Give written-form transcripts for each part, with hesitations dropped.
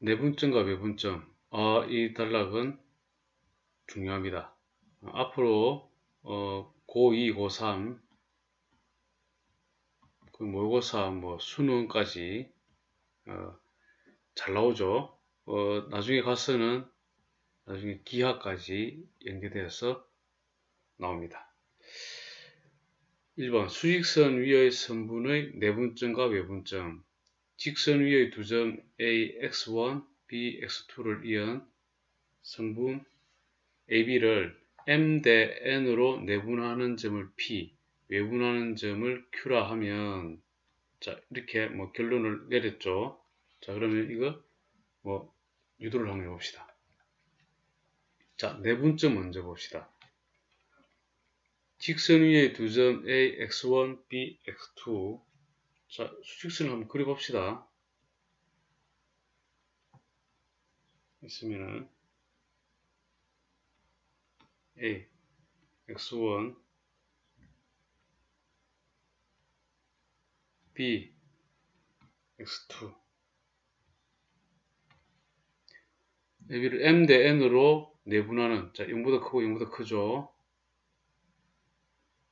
내분점과 외분점, 이 단락은 중요합니다. 앞으로 고2, 고3, 그 모의고사, 수능까지 잘 나오죠. 나중에 가서는 나중에 기하까지 연계되어서 나옵니다. 1번 수직선 위의 선분의 내분점과 외분점. 직선 위의 두 점 A, x1, B, x2를 이은 선분 AB를 M 대 N으로 내분하는 점을 P, 외분하는 점을 Q라 하면, 자, 이렇게 결론을 내렸죠. 자, 그러면 이거 유도를 한번 해봅시다. 자, 내분점 먼저 봅시다. 직선 위의 두 점 A, x1, B, x2. 자, 수직선을 한번 그려봅시다. 있으면은 A, x1, B, x2. 여기를 M 대 N으로 내분하는, 자, 0보다 크고 0보다 크죠.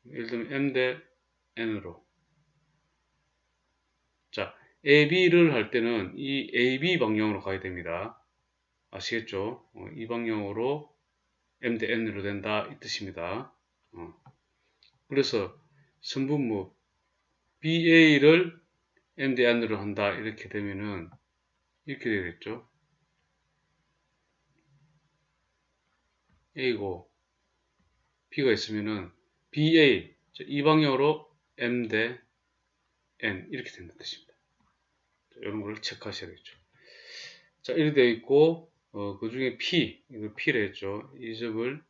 예를 들면 M 대 N으로. 자, AB를 할 때는 이 AB 방향으로 가야 됩니다. 아시겠죠? 이 방향으로 M 대 N으로 된다, 이 뜻입니다. 그래서 선분모 BA를 M 대 N으로 한다, 이렇게 되면은 이렇게 되겠죠. A고 B가 있으면은 BA, 이 방향으로 M 대 N 이렇게 된다는 뜻입니다. 이런 걸 체크하셔야겠죠. 자, 이렇게 되어 있고, 그 중에 P, 이걸 P라 했죠. 이 점을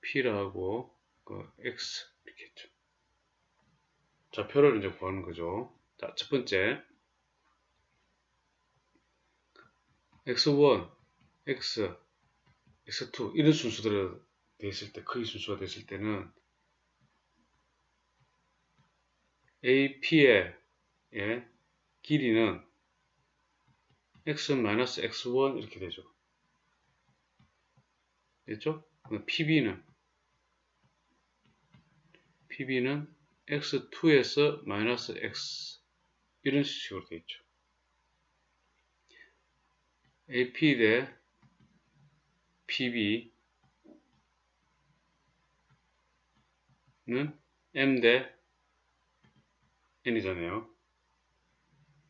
P라 하고, X, 이렇게 했죠. 자, 표를 이제 구하는 거죠. 자, 첫 번째. X1, X, X2, 이런 순서대로 되어 있을 때, 크기 순서가 됐을 때는, AP의 길이는 X-X1 이렇게 되죠. 됐죠? PB는 X2에서 X 이런 식으로 되어 있죠. AP 대 PB는 M 대 N이잖아요.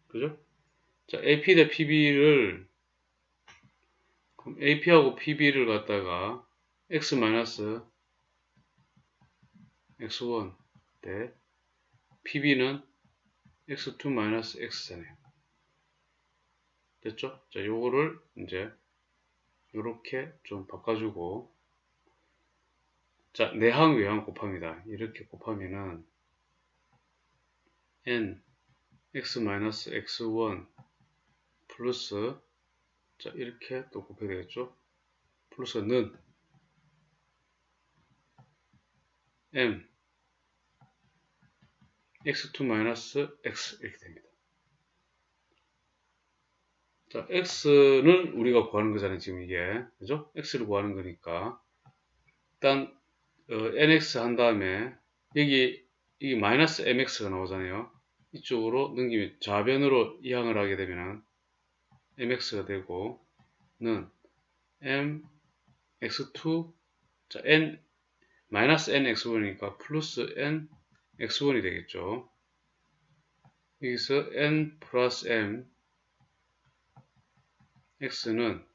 그죠? 자, AP 대 PB를, 그럼 AP하고 PB를 갖다가 X-X1 대 PB는 X2-X잖아요. 됐죠? 자, 요거를 이제 요렇게 좀 바꿔주고, 자, 내항 외항 곱합니다. 이렇게 곱하면은 N X-X1 플러스, 자, 이렇게 또 곱해야 되겠죠? 플러스는 M X2-X 이렇게 됩니다. 자, X는 우리가 구하는 거잖아요, 지금 이게. 그죠? X를 구하는 거니까. 일단, NX 한 다음에, 여기, 이게 마이너스 MX가 나오잖아요. 이쪽으로 넘기면, 좌변으로 이항을 하게 되면, MX가 되고, 는, M, X2, 자, N, 마이너스 NX1이니까 플러스 N, X1이 되겠죠. 여기서 N 플러스 M, X는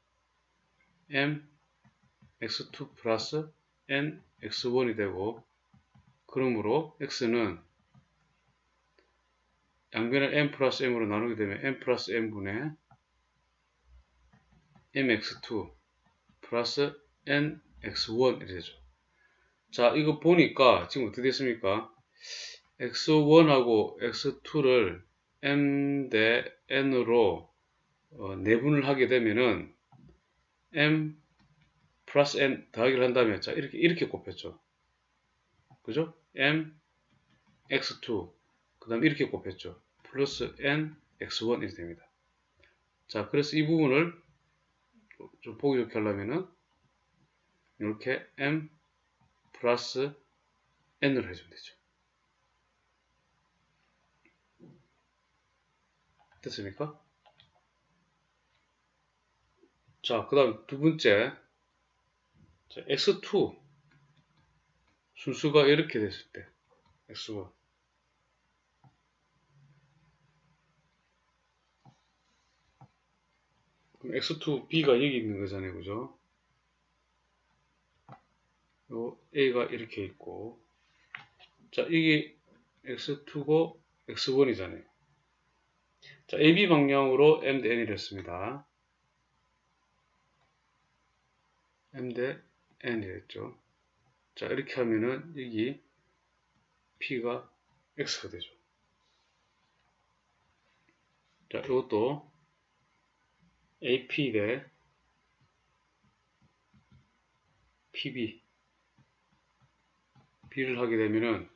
M, X2 플러스 N, X1이 되고, 그러므로 X는 양변을 M 플러스 M으로 나누게 되면 M 플러스 M분의 MX2 플러스 NX1 이렇게 되죠. 자, 이거 보니까 지금 어떻게 됐습니까? X1하고 X2를 M 대 N으로 내분을 하게 되면은 M 플러스 N 더하기를 한다면, 자, 이렇게 곱했죠. 그죠? M, X2, 그 다음 이렇게 곱했죠. 플러스 N, X1 이렇게 됩니다. 자, 그래서 이 부분을 좀 보기 좋게 하려면은 이렇게 m 플러스 n으로 해주면 되죠. 됐습니까? 자, 그 다음 두 번째, 자, x2 순수가 이렇게 됐을 때 x1 그럼 x2b가 여기 있는 거잖아요, 그죠? 요 a가 이렇게 있고, 자, 이게 x2고 x1이잖아요. 자, ab 방향으로 m 대 n이 됐습니다. m 대 n이 됐죠. 자, 이렇게 하면은 여기 p가 x가 되죠. 자, 이것도 ap 대 pb b를 하게 되면은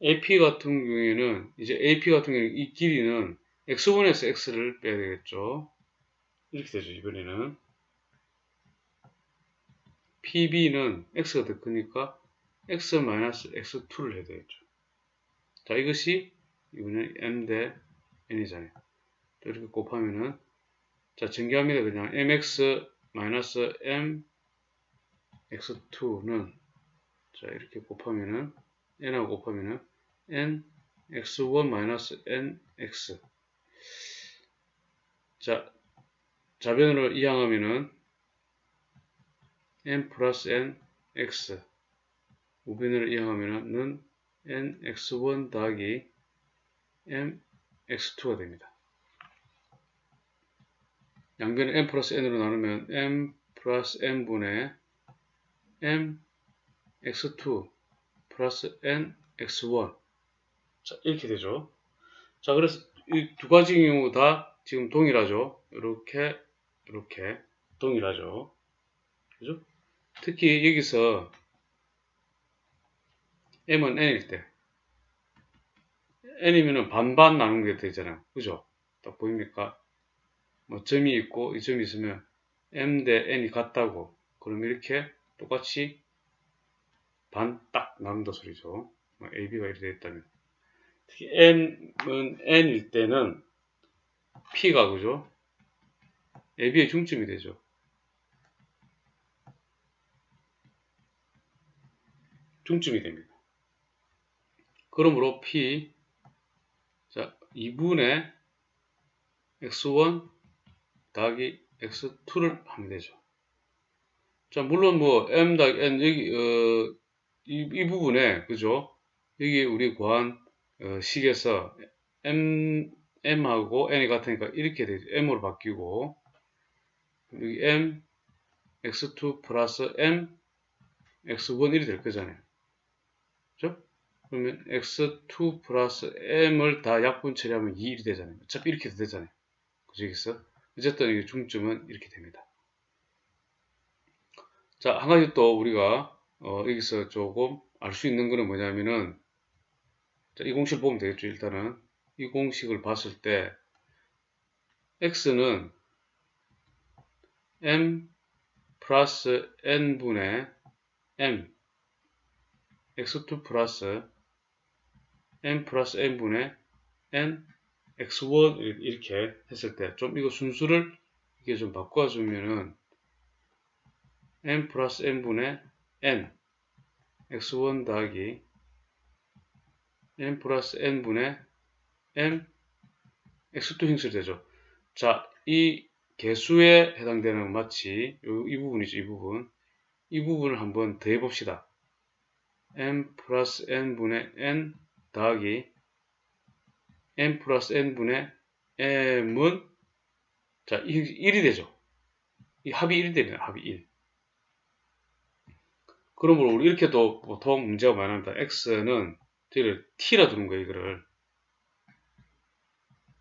AP 같은 경우에는 이제 AP 같은 경우에는 이 길이는 x1에서 x를 빼야 되겠죠. 이렇게 되죠. 이번에는 PB는 x가 더 크니까 x-x2를 해야 되겠죠. 자, 이것이 이번에 m 대 n이잖아요. 또 이렇게 곱하면은 자, 전개합니다. 그냥 mx-m x2는 자, 이렇게 곱하면은 n하고 곱하면은 n x1-n x 자, 좌변으로 이항하면은 n 플러스 n x 우변으로 이항하면은 n x1 더하기 m x2가 됩니다. 양변을 n 플러스 n으로 나누면 m 플러스 n분의 m x2 플러스 n x1 자, 이렇게 되죠. 자, 그래서 이 두 가지 경우 다 지금 동일하죠. 이렇게 동일하죠. 그죠? 특히 여기서 m은 n일 때 n이면은 반반 나눈 게 되잖아요. 그죠? 딱 보입니까? 뭐 점이 있고 이 점이 있으면 m 대 n이 같다고 그럼 이렇게 똑같이 반 딱 나눈다 소리죠. 뭐 ab가 이렇게 되어 있다면 특히 m은 n일 때는 p가 그죠? ab의 중점이 되죠. 중점이 됩니다. 그러므로 p 자 2분의 x1 더하기 x2를 하면 되죠. 자, 물론 뭐 m 더하기 n 여기 이 부분에 그죠? 여기 우리 구한 식에서 m하고 n이 같으니까 이렇게 되죠. m으로 바뀌고 여기 m x2 플러스 m x1 이렇게 될 거잖아요. 그죠? 그러면 x2 플러스 m을 다 약분 처리하면 2이 되잖아요. 어차피 이렇게 되잖아요. 그죠? 여기서 어쨌든 이 중점은 이렇게 됩니다. 자, 한 가지 또 우리가 여기서 조금 알 수 있는 거는 뭐냐면은 자, 이 공식을 보면 되겠죠. 일단은 이 공식을 봤을 때 x는 m 플러스 n분의 m x2 플러스 m 플러스 n분의 n x1 이렇게 했을 때 좀 이거 순수를 이렇게 좀 바꿔주면은 m 플러스 n분의 n x1 더하기 m 플러스 n분의 m x2 형식이 되죠. 자, 이 개수에 해당되는 마치 이 부분이죠. 이 부분을 한번 더해 봅시다. m 플러스 n분의 n 더하기 m 플러스 n분의 m은 자 1이 되죠. 이 합이 1이 됩니다. 합이 1. 그러므로 우리 이렇게 또 보통 문제가 많이 합니다. x는 뒤를 t라 두는 거예요.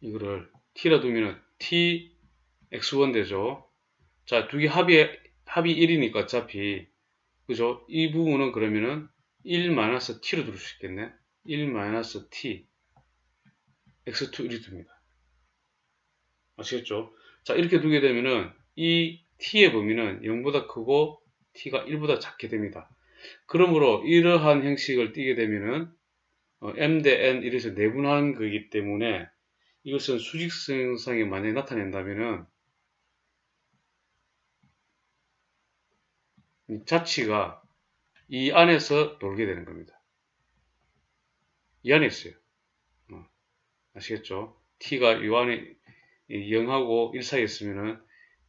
이거를 t라 두면은 t x1 되죠. 자, 두 개 합이 1이니까 어차피 그죠? 이 부분은 그러면은 1-t로 둘 수 있겠네. 1-t x2 1이 됩니다. 아시겠죠? 자, 이렇게 두게 되면은 이 t의 범위는 0보다 크고 t가 1보다 작게 됩니다. 그러므로 이러한 형식을 띠게 되면은 m 대 n 이래서 내분하는 거기 때문에 이것은 수직성상에 만약에 나타낸다면은 이 자치가 이 안에서 돌게 되는 겁니다. 이 안에 있어요. 아시겠죠? t가 이 안에 0하고 1 사이에 있으면은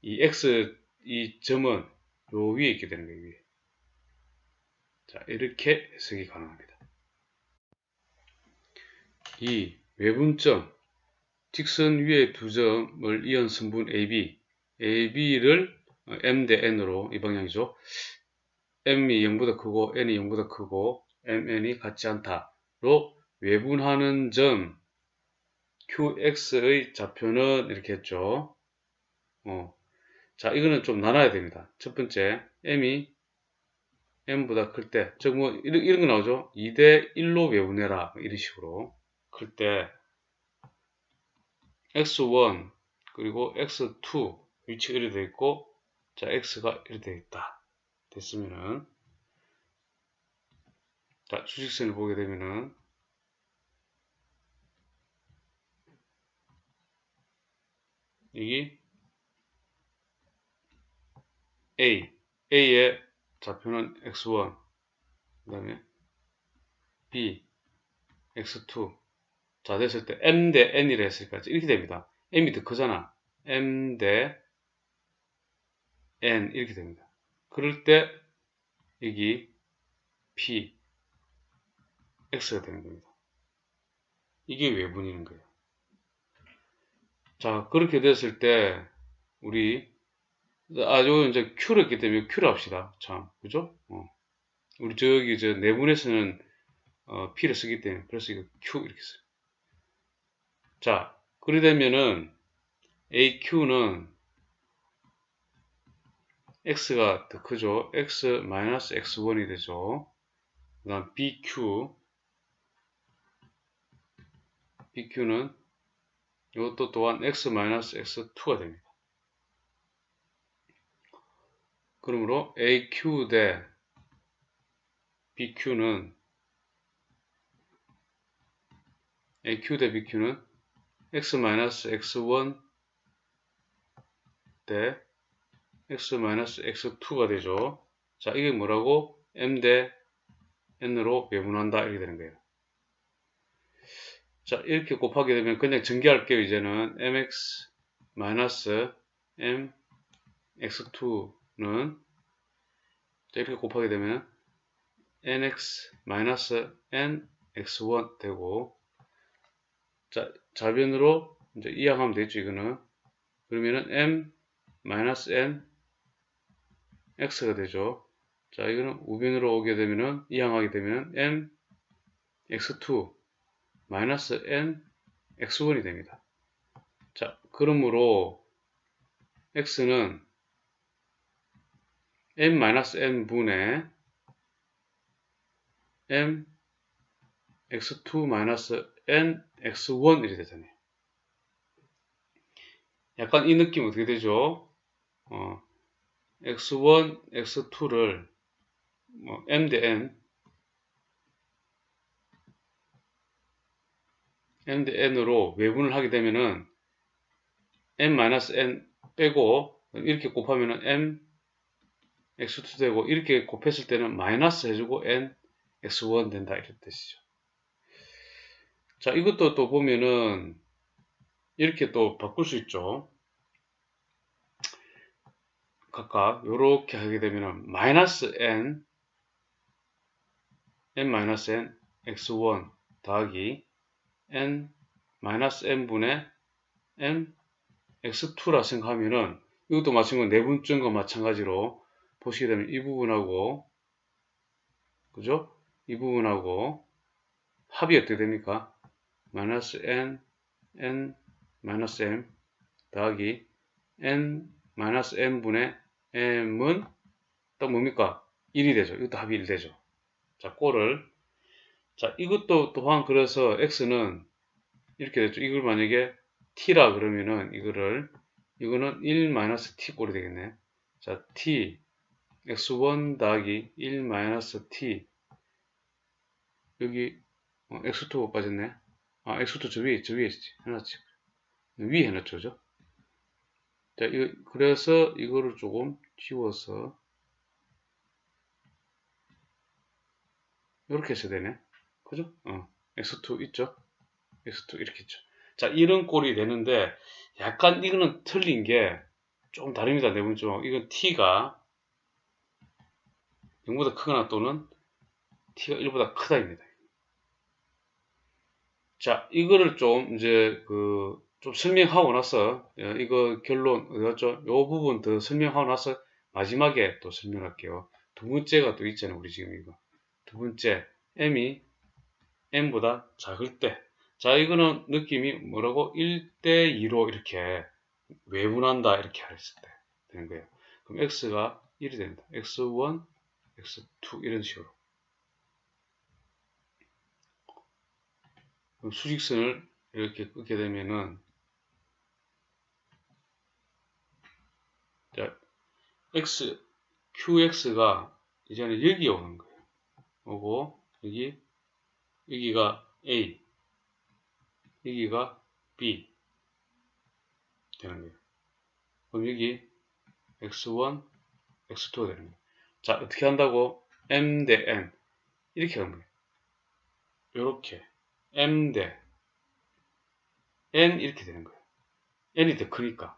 이 x 이 점은 요 위에 있게 되는 거예요. 위에. 자, 이렇게 해석이 가능합니다. 이 외분점, 직선 위에 두 점을 이은 선분 AB를 m 대 n으로 이 방향이죠. m이 0보다 크고 n이 0보다 크고 mn이 같지 않다로 외분하는 점 QX의 좌표는 이렇게 했죠. 자, 이거는 좀 나눠야 됩니다. 첫 번째, m이 m보다 클 때, 즉, 이런 거 나오죠? 2대 1로 외분해라. 이런 식으로. 클 때, x1, 그리고 x2, 위치가 이렇게 되어 있고, 자, x가 이렇게 되어 있다. 됐으면은, 자, 수직선을 보게 되면은, 여기, A의 좌표는 x1, 그 다음에 B, x2. 자, 됐을 때 m 대 n이라 했으니까 이렇게 됩니다. m이 더 크잖아. m 대 n 이렇게 됩니다. 그럴 때 여기 p, x가 되는 겁니다. 이게 외분이는 거예요. 자, 그렇게 됐을 때 우리 요 이제 q를 했기 때문에 q를 합시다. 참, 그죠? 우리 저기 저 내분에서는 p를 쓰기 때문에 그래서 이거 q 이렇게 써요. 자, 그래 되면은 aq는 x가 더 크죠. x-x1이 되죠. 그 다음 bq는 이것도 또한 x-x2가 됩니다. 그러므로 aq 대 bq는 x-x1 대 x-x2가 되죠. 자, 이게 뭐라고? m 대 n으로 배분한다 이렇게 되는 거예요. 자, 이렇게 곱하게 되면 그냥 전개할게요. 이제는 mx-m x2는 이렇게 곱하게 되면 nx-n x1 되고, 자, 좌변으로 이제 이항하면 되죠. 이거는 그러면은 m-n x가 되죠. 자, 이거는 우변으로 오게 되면은 이항하게 되면 m x2 n x1이 됩니다. 자, 그러므로 x는 m-n 분의 m x2 n x1 이렇게 되잖아요. 약간 이 느낌 어떻게 되죠? x1, x2를 m 대 n으로 외분을 하게 되면은 m-n 빼고 이렇게 곱하면은 m x2 되고, 이렇게 곱했을 때는 마이너스 해주고 n x1 된다 이런 뜻이죠. 자, 이것도 또 보면은 이렇게 또 바꿀 수 있죠. 각각 이렇게 하게 되면은 마이너스 n n x1 더하기 n 분의 n x2라 생각하면은 이것도 마찬가지로 내분점과 마찬가지로 보시게 되면 이 부분하고, 그죠? 이 부분하고 합이 어떻게 됩니까? 마이너스 n m 더하기 n 분의 m은 또 뭡니까? 1이 되죠. 이것도 합이 1 되죠. 자, 꼴을. 자, 이것도 또한 그래서 x는 이렇게 됐죠. 이걸 만약에 t라 그러면은 이거를 이거는 1-t 꼴이 되겠네. 자, t x1 더하기 1-t 여기 x2가 빠졌네. 아, x2 저 위에 있지. 해놨지. 위에 해놨죠, 그죠? 자, 그래서 이거를 조금 지워서 이렇게 써야 되네. 그죠? x2 있죠? x2 이렇게 있죠. 자, 이런 꼴이 되는데 약간 이거는 틀린 게 좀 다릅니다. 내분점. 이건 t가 0보다 크거나 또는 t가 1보다 크다입니다. 자, 이거를 좀 이제 좀 설명하고 나서 이거 결론 어디 갔죠? 요 부분 더 설명하고 나서 마지막에 또 설명할게요. 두 번째가 또 있잖아요. 우리 지금 이거. 두 번째 m이 n보다 작을 때. 자, 이거는 느낌이 뭐라고? 1대2로 이렇게 외분한다 이렇게 했을 때 되는 거예요. 그럼 x가 1이 됩니다. x1, x2 이런 식으로. 그럼 수직선을 이렇게 끄게 되면은 자, qx가 이제는 여기 오는 거예요. 오고 여기가 a, 여기가 b 되는 거예요. 그럼 여기 x1, x2가 되는 거예요. 자, 어떻게 한다고? m 대 n 이렇게 하는 거예요. 이렇게 m 대 n 이렇게 되는 거예요. n이 더 크니까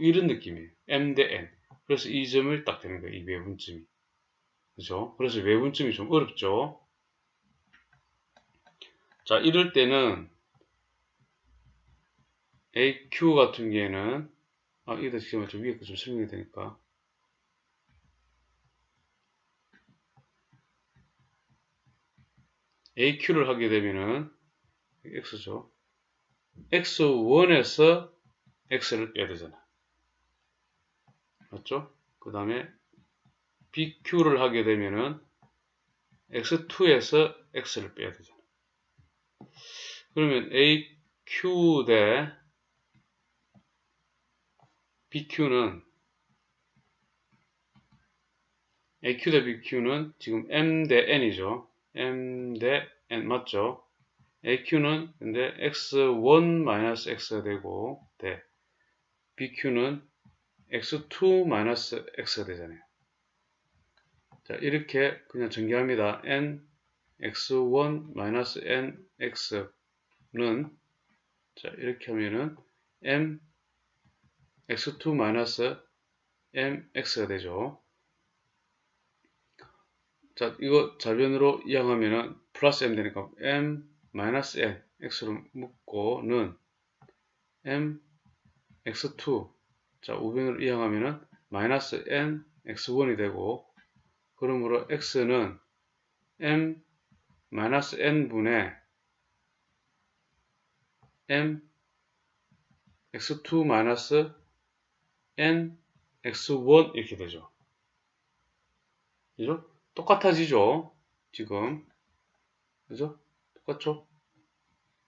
이런 느낌이에요. m 대 n. 그래서 이 점을 딱 되는 거예요. 이 외분점이. 그죠? 그래서 외분점이 좀 어렵죠. 자, 이럴 때는 AQ 같은 경우에는 이거 지금 좀 위에 거 좀 설명이 되니까 AQ를 하게 되면은 X죠. X1에서 X를 빼야 되잖아. 맞죠? 그 다음에 BQ를 하게 되면은 X2에서 X를 빼야 되잖아. 그러면 AQ 대 BQ는 AQ 대 BQ는 지금 M 대 N이죠. M 대 N 맞죠? AQ는 근데 X1-X가 되고 대 BQ는 X2-X가 되잖아요. 자, 이렇게 그냥 전개합니다. N X1-N X는 자, 이렇게 하면은 M X2-M X가 되죠. 자, 이거 좌변으로 이항하면은 플러스 M 되니까 M 마이너스 N X로 묶고는 M X2 자, 우변으로 이항하면은 마이너스 N X1이 되고 그러므로 X는 M 마이너스 N분의 M X2 마이너스 N X1 이렇게 되죠. 그죠? 똑같아지죠? 지금. 그죠? 똑같죠?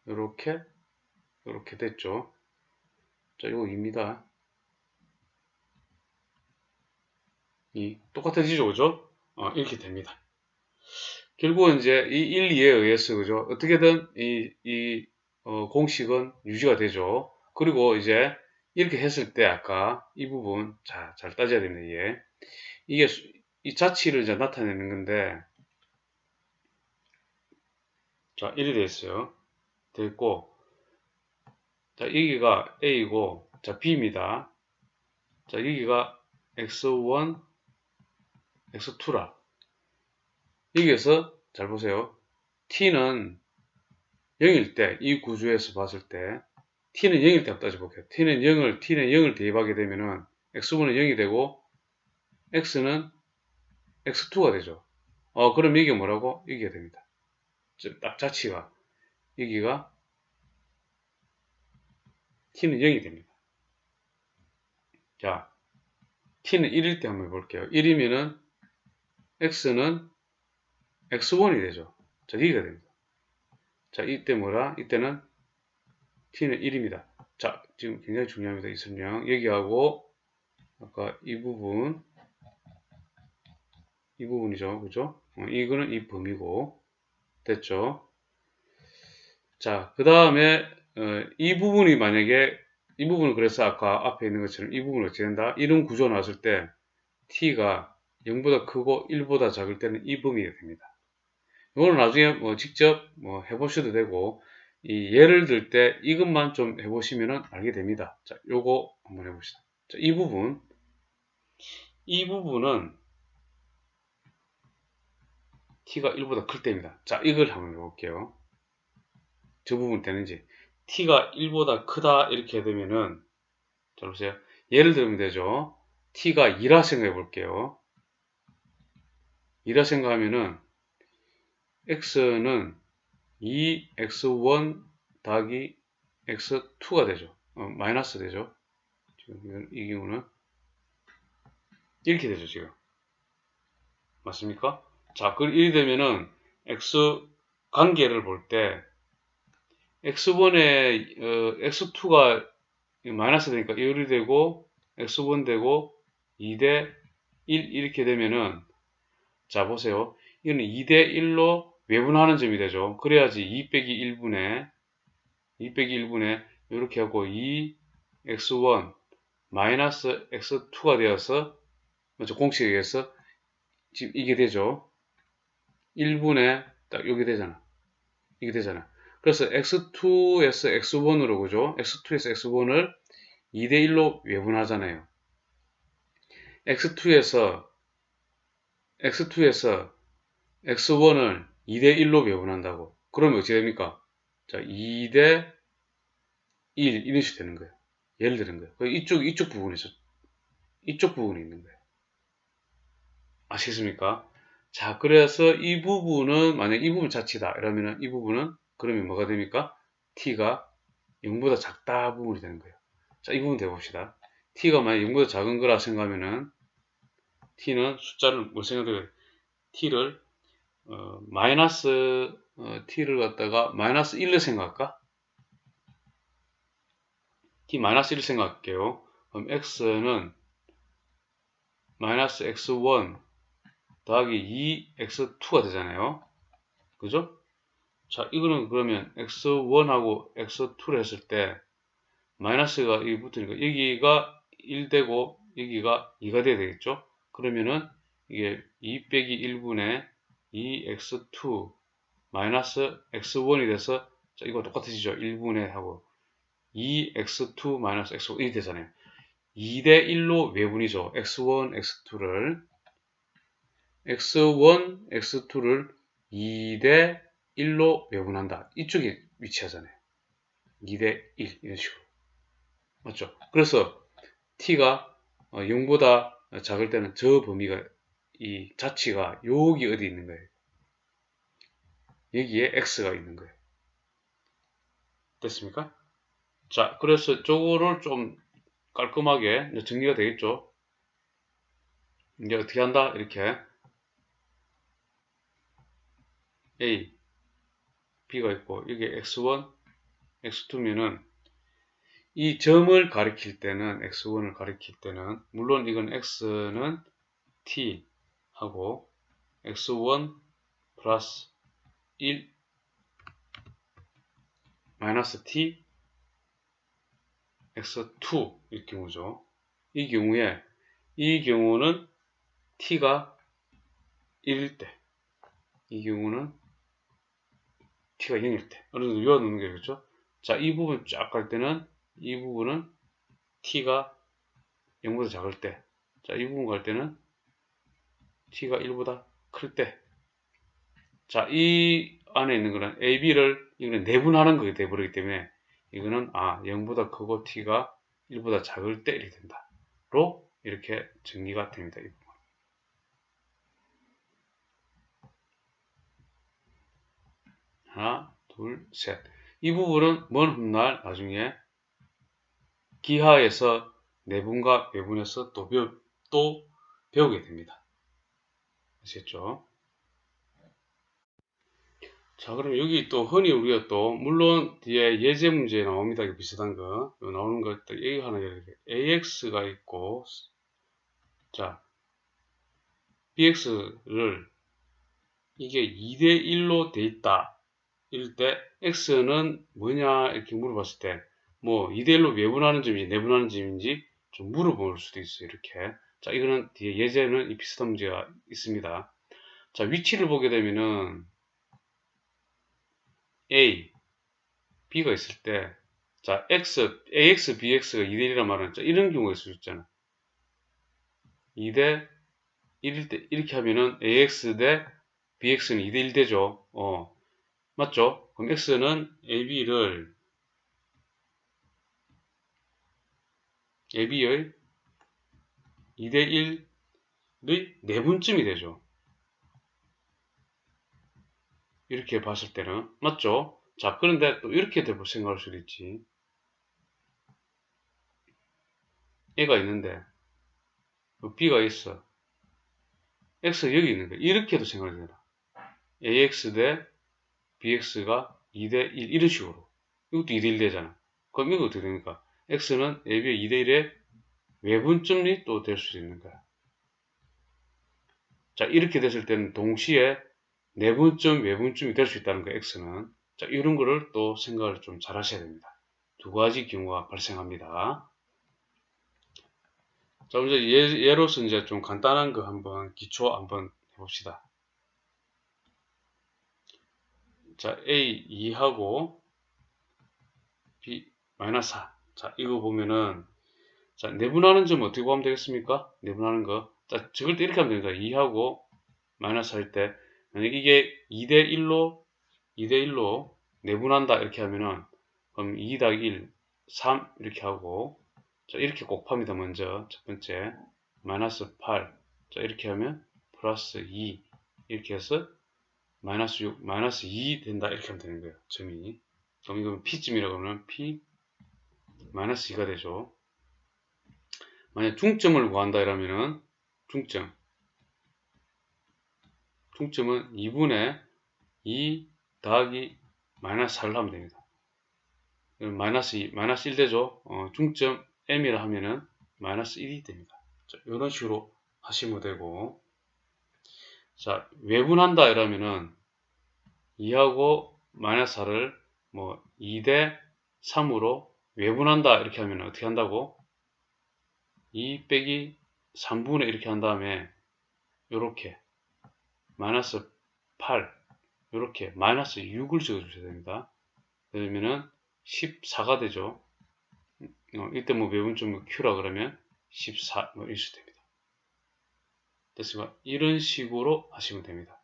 요렇게 됐죠. 자, 이거 2입니다. 똑같아지죠, 그죠? 이렇게 됩니다. 결국은 이제 이 1, 2에 의해서, 그죠? 어떻게든 공식은 유지가 되죠. 그리고 이제 이렇게 했을 때 아까 이 부분, 자, 잘 따져야 됩니다, 이게 이 자치를 이제 나타내는 건데, 자, 1이 됐어요. 됐고, 자, 여기가 A이고, 자, B입니다. 자, 여기가 X1, X2라. 여기에서 잘 보세요. T는 0일 때, 이 구조에서 봤을 때, T는 0일 때 한번 따져볼게요. T는 0을 대입하게 되면은, X1은 0이 되고, X는 X2가 되죠. 그럼 이게 뭐라고? 이게 됩니다. 딱 자치가. 여기가 T는 0이 됩니다. 자, T는 1일 때 한번 해볼게요. 1이면은, X는 X1이 되죠. 자, 여기가 됩니다. 자, 이때 뭐라? 이때는 T는 1입니다. 자, 지금 굉장히 중요합니다. 이 설명. 여기하고 아까 이 부분이죠. 그죠? 이거는 이 범위고 됐죠? 자, 그 다음에 이 부분이 만약에 이 부분은 그래서 아까 앞에 있는 것처럼 이 부분을 어떻게 된다? 이런 구조 나왔을 때 t가 0보다 크고 1보다 작을 때는 이 범위가 됩니다. 이거는 나중에 뭐 직접 뭐 해보셔도 되고 이 예를 들 때 이것만 좀 해보시면 알게 됩니다. 자, 요거 한번 해봅시다. 자, 이 부분은 t가 1보다 클 때입니다. 자, 이걸 한번 해볼게요. 저 부분 되는지. t가 1보다 크다 이렇게 되면은 자 보세요. 예를 들면 되죠. t가 2라 생각해 볼게요. 2라 생각하면은 x는 2x1 더하기 x2가 되죠. 마이너스 되죠. 지금 이 경우는 이렇게 되죠. 지금 맞습니까? 자, 이렇게 되면은 x 관계를 볼 때 x1에 x2가 마이너스 되니까 1이 되고 x1 되고 2대 1 이렇게 되면은 자 보세요. 이거는 2대 1로 외분하는 점이 되죠. 그래야지 2 빼기 1분의 이렇게 하고 2x1 마이너스 x2가 되어서 먼저 공식에 의해서 지금 이게 되죠. 1분의 딱 여기 되잖아. 이게 되잖아. 그래서 x2에서 x1으로 그죠? x2에서 x1을 2대 1로 외분하잖아요. x2에서 x1을 2대 1로 배분한다고. 그러면 어떻게 됩니까? 자, 2대 1 이런 식으로 되는 거예요. 예를 드는 거예요. 이쪽 부분이죠. 이쪽 부분이 있는 거예요. 아시겠습니까? 자, 그래서 이 부분은 만약 이 부분 자체다 이러면은 이 부분은 그러면 뭐가 됩니까? t가 0보다 작다 부분이 되는 거예요. 자, 이 부분 대봅시다. t가 만약 0보다 작은 거라 생각하면은 t는 숫자를 뭐 생각해요? t를 마이너스 t를 갖다가 마이너스 1로 생각할까? t 마이너스 1을 생각할게요. 그럼 x는 마이너스 x1 더하기 2x2가 되잖아요. 그죠? 자, 이거는 그러면 x1하고 x2를 했을 때 마이너스가 여기 붙으니까 여기가 1 되고 여기가 2가 돼야 되겠죠? 그러면은 이게 2 빼기 1분의 2x2 마이너스 x1이 돼서 자, 이거 똑같아지죠? 1분의 하고 2x2 마이너스 x1 이 되잖아요. 2대 1로 외분이죠. x1, x2를 x1, x2를 2대 1로 외분한다. 이쪽에 위치하잖아요. 2대 1 이런 식으로. 맞죠? 그래서 t가 0보다 작을 때는 저 범위가 이 자치가 여기 어디 있는 거예요. 여기에 x가 있는 거예요. 됐습니까? 자, 그래서 저거를 좀 깔끔하게 정리가 되겠죠. 이제 어떻게 한다? 이렇게 A, B가 있고 여기 x1, x2면은 이 점을 가리킬 때는 x1을 가리킬 때는 물론 이건 x는 t 하고 x1 플러스 1 마이너스 t x2 이 경우죠. 이 경우는 t가 1일 때, 이 경우는 t가 0일 때 어느 정도 요하는 게 그렇죠. 자, 이 부분 쫙 갈 때는 이 부분은 t가 0보다 작을 때, 자, 이 부분 갈 때는 t가 1보다 클 때, 자, 이 안에 있는 거는 AB를 이거는 내분하는 거게 돼버리기 때문에 이거는 0보다 크고 t가 1보다 작을 때 이렇게 된다. 로 이렇게 정리가 됩니다. 이 부분. 하나, 둘, 셋. 이 부분은 먼 훗날 나중에 기하에서 내분과 외분에서 또 배우게 됩니다. 아시겠죠? 자, 그럼 여기 또 흔히 우리가 또, 물론 뒤에 예제 문제에 나옵니다. 비슷한 거. 나오는 거, 또 여기 하나, AX가 있고, 자, BX를 이게 2대1로 돼 있다. 이럴 때, X는 뭐냐, 이렇게 물어봤을 때, 뭐, 2대1로 외분하는 점인지 내분하는 점인지 좀 물어볼 수도 있어요. 이렇게. 자, 이거는 뒤에 예제는 이 비슷한 문제가 있습니다. 자, 위치를 보게 되면은, A, B가 있을 때, 자, AX, BX가 2대1이란 말은, 자, 이런 경우가 있을 수 있잖아. 2대 1일 때, 이렇게 하면은 AX 대 BX는 2대1 되죠. 맞죠? 그럼 X는 AB의 2대1의 내분쯤이 되죠. 이렇게 봤을 때는. 맞죠? 자, 그런데 또 이렇게 생각할 수도 있지. A가 있는데, B가 있어. X가 여기 있는 거야. 이렇게도 생각이 되나. AX 대 BX가 2대1 이런 식으로. 이것도 2대1 되잖아. 그럼 이거 어떻게 됩니까? X는 AB의 2대1의 외분점이 또 될 수 있는 거야. 자, 이렇게 됐을 때는 동시에 내분점, 외분점이 될 수 있다는 거야, X는. 자, 이런 거를 또 생각을 좀 잘 하셔야 됩니다. 두 가지 경우가 발생합니다. 자, 이제 예로서 이제 좀 간단한 거 한번, 기초 한번 해봅시다. 자, A 2하고 B 마이너스 4. 자, 이거 보면은, 자, 내분하는 점 어떻게 보면 되겠습니까? 내분하는 거. 자, 적을 때 이렇게 하면 됩니다. 2하고 마이너스 할 때, 만약 이게 2대1로 내분한다 이렇게 하면은, 그럼 2 더하기 1, 3 이렇게 하고, 자, 이렇게 곱합니다. 먼저 첫 번째 마이너스 8. 자, 이렇게 하면 플러스 2 이렇게 해서 마이너스 6, 마이너스 2 된다 이렇게 하면 되는 거예요. 점이. 그럼 이건 P점이라고 하면 P 마이너스 2가 되죠. 만약 중점을 구한다 이러면은 중점은 2분의 2 더하기 마이너스 4를 하면 됩니다. 마이너스 2, 마이너스 1 되죠. 중점 M이라 하면은 마이너스 1이 됩니다. 자, 이런 식으로 하시면 되고, 자, 외분한다 이러면은 2하고 마이너스 4를 뭐 2대 3으로 외분한다 이렇게 하면 어떻게 한다고? 2 빼기 3분의 이렇게 한 다음에 요렇게 마이너스 8 요렇게 마이너스 6을 적어주셔야 됩니다. 그러면은 14가 되죠. 이때 뭐 외분점 Q라 그러면 14 뭐 이럴 수 됩니다. 됐습니까? 이런 식으로 하시면 됩니다.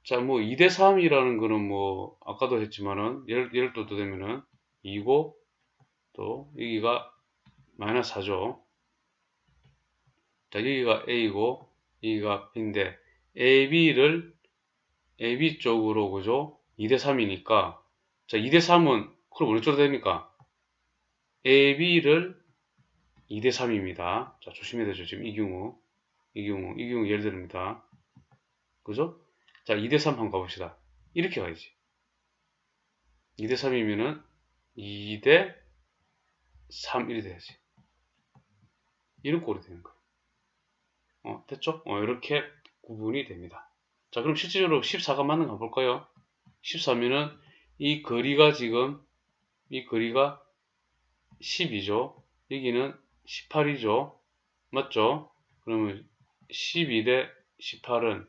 자, 뭐 2대 3이라는 거는 뭐 아까도 했지만은 예를 또 되면은 2고 또 여기가 마이너스 4죠. 자, 여기가 A고 여기가 B인데 AB 쪽으로 그죠? 2대 3이니까 자, 2대 3은 그럼 어느 쪽으로 됩니까? AB를 2대 3입니다. 자, 조심해야 되죠. 지금 이 경우 예를 들입니다. 그죠? 자, 2대 3 한번 가봅시다. 이렇게 가야지. 2대 3이면은 2대 3, 1이 돼야지. 이런 꼴이 되는 거예요. 됐죠? 이렇게 구분이 됩니다. 자, 그럼 실질적으로 14가 맞는가 볼까요? 14면은 이 거리가 12죠. 여기는 18이죠. 맞죠? 그러면 12대 18은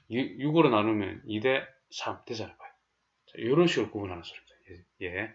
6으로 나누면 2대 3 되잖아요. 자, 이런 식으로 구분하는 소리입니다. 예.